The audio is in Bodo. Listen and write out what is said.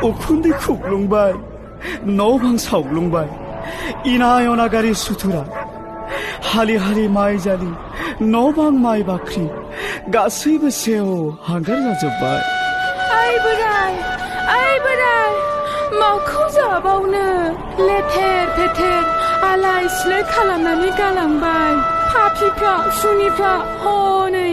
오콘데 쿡롱바이 너방 사옥롱바이 이나요나가리 수투라 하리하리 마이자리 너방 마이바크리 가스이브 세오 한가르자저바이 아이 보라이 마우खौ जाबावनो लेथेर फेथेर आलाय सिलाय खालामनानै गालांबाय पापिफ्रा सुनिफ्रा हनै